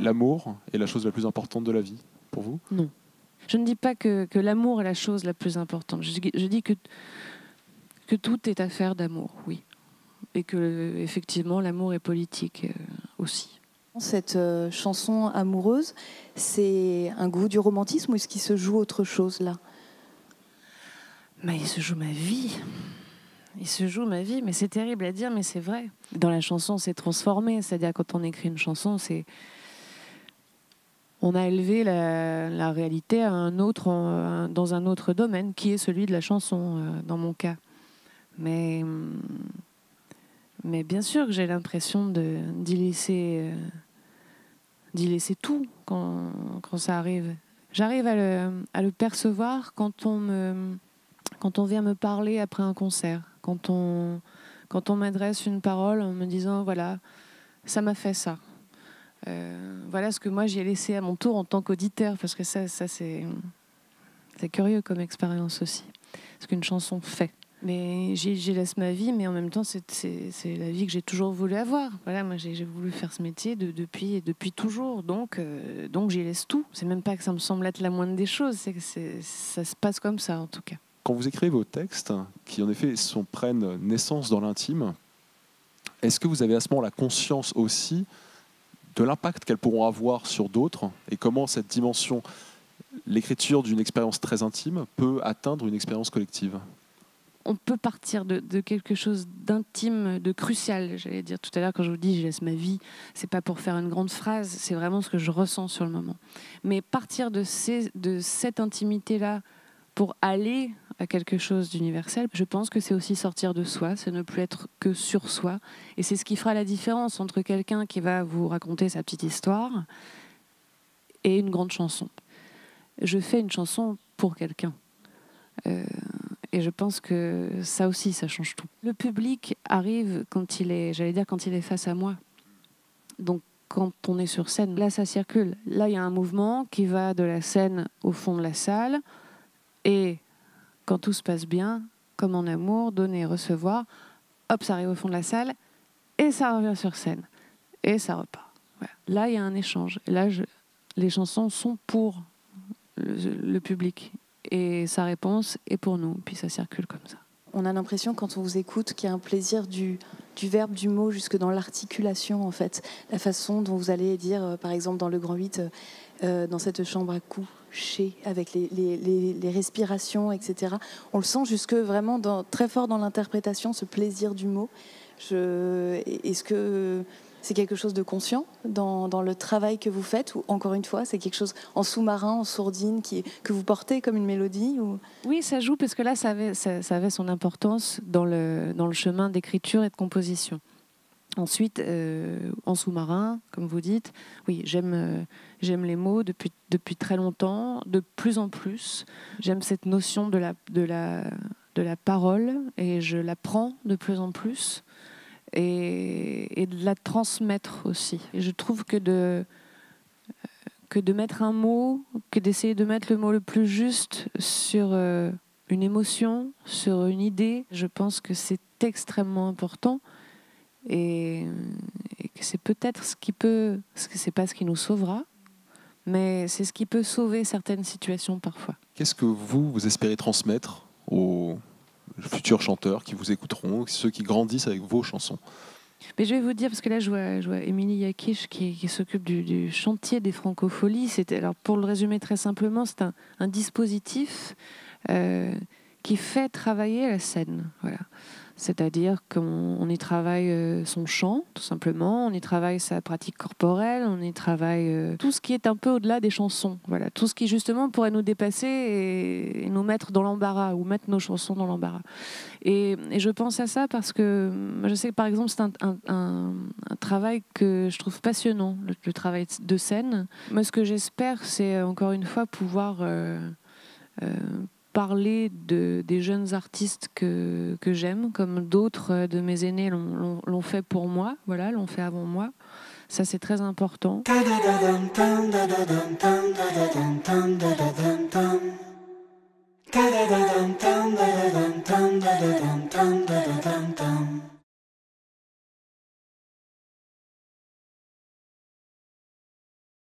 L'amour est la chose la plus importante de la vie, pour vous? Non. Je ne dis pas que l'amour est la chose la plus importante. Je dis que tout est affaire d'amour, oui. Et que, effectivement, l'amour est politique aussi. Cette chanson amoureuse, c'est un goût du romantisme ou est-ce qu'il se joue autre chose là? Mais il se joue ma vie. Il se joue ma vie, mais c'est terrible à dire, mais c'est vrai. Dans la chanson, c'est transformé. C'est-à-dire, quand on écrit une chanson, on a élevé la réalité à dans un autre domaine, qui est celui de la chanson, dans mon cas. Mais bien sûr que j'ai l'impression d'y laisser tout quand ça arrive. J'arrive à le percevoir quand on vient me parler après un concert, quand on m'adresse une parole en me disant voilà, ça m'a fait ça. Voilà ce que moi j'ai laissé à mon tour en tant qu'auditeur, parce que ça c'est curieux comme expérience aussi, ce qu'une chanson fait. Mais j'y laisse ma vie, mais en même temps c'est la vie que j'ai toujours voulu avoir. Voilà, moi j'ai voulu faire ce métier depuis toujours, donc j'y laisse tout. C'est même pas que ça me semble être la moindre des choses, c'est que ça se passe comme ça en tout cas. Quand vous écrivez vos textes, qui en effet prennent naissance dans l'intime, est-ce que vous avez à ce moment la conscience aussi de l'impact qu'elles pourront avoir sur d'autres et comment cette dimension, l'écriture d'une expérience très intime, peut atteindre une expérience collective? On peut partir de quelque chose d'intime, de crucial, j'allais dire tout à l'heure quand je vous dis je laisse ma vie, c'est pas pour faire une grande phrase, c'est vraiment ce que je ressens sur le moment. Mais partir de cette intimité-là pour aller à quelque chose d'universel, je pense que c'est aussi sortir de soi, c'est ne plus être que sur soi. Et c'est ce qui fera la différence entre quelqu'un qui va vous raconter sa petite histoire et une grande chanson. Je fais une chanson pour quelqu'un. Et je pense que ça aussi, ça change tout. Le public arrive quand il est face à moi. Donc, quand on est sur scène, là, ça circule. Là, il y a un mouvement qui va de la scène au fond de la salle. Et quand tout se passe bien, comme en amour, donner et recevoir, hop, ça arrive au fond de la salle et ça revient sur scène. Et ça repart. Voilà. Là, il y a un échange. Et là, les chansons sont pour le public. Et sa réponse est pour nous. Puis ça circule comme ça. On a l'impression, quand on vous écoute, qu'il y a un plaisir du verbe, du mot, jusque dans l'articulation, en fait. La façon dont vous allez dire, par exemple, dans le Grand 8, dans cette chambre à coucher, avec les respirations, etc. On le sent jusque vraiment très fort dans l'interprétation, ce plaisir du mot. Est-ce que c'est quelque chose de conscient dans le travail que vous faites, ou encore une fois, c'est quelque chose en sous-marin, en sourdine, que vous portez comme une mélodie ou... Oui, ça joue, parce que là, ça avait son importance dans le chemin d'écriture et de composition. Ensuite, en sous-marin, comme vous dites, oui, j'aime les mots depuis très longtemps, de plus en plus. J'aime cette notion de la parole, et je la prends de plus en plus. Et de la transmettre aussi. Et je trouve que de mettre un mot, que d'essayer de mettre le mot le plus juste sur une émotion, sur une idée, je pense que c'est extrêmement important et que c'est peut-être c'est pas ce qui nous sauvera, mais c'est ce qui peut sauver certaines situations parfois. Qu'est-ce que vous espérez transmettre aux futurs chanteurs qui vous écouteront, ceux qui grandissent avec vos chansons? Mais je vais vous dire, parce que là je vois Émilie Yakish qui s'occupe du chantier des Francopholies. Alors pour le résumer très simplement, c'est un dispositif qui fait travailler la scène. Voilà. C'est-à-dire qu'on y travaille son chant, tout simplement, on y travaille sa pratique corporelle, on y travaille tout ce qui est un peu au-delà des chansons. Voilà. Tout ce qui, justement, pourrait nous dépasser et nous mettre dans l'embarras, ou mettre nos chansons dans l'embarras. Et je pense à ça parce que je sais que, par exemple, c'est un travail que je trouve passionnant, le travail de scène. Moi, ce que j'espère, c'est, encore une fois, pouvoir... parler des jeunes artistes que j'aime, comme d'autres de mes aînés l'ont fait pour moi, voilà, l'ont fait avant moi. Ça, c'est très important. Da da da dum dum da da dum dum da da dum dum da da dum dum.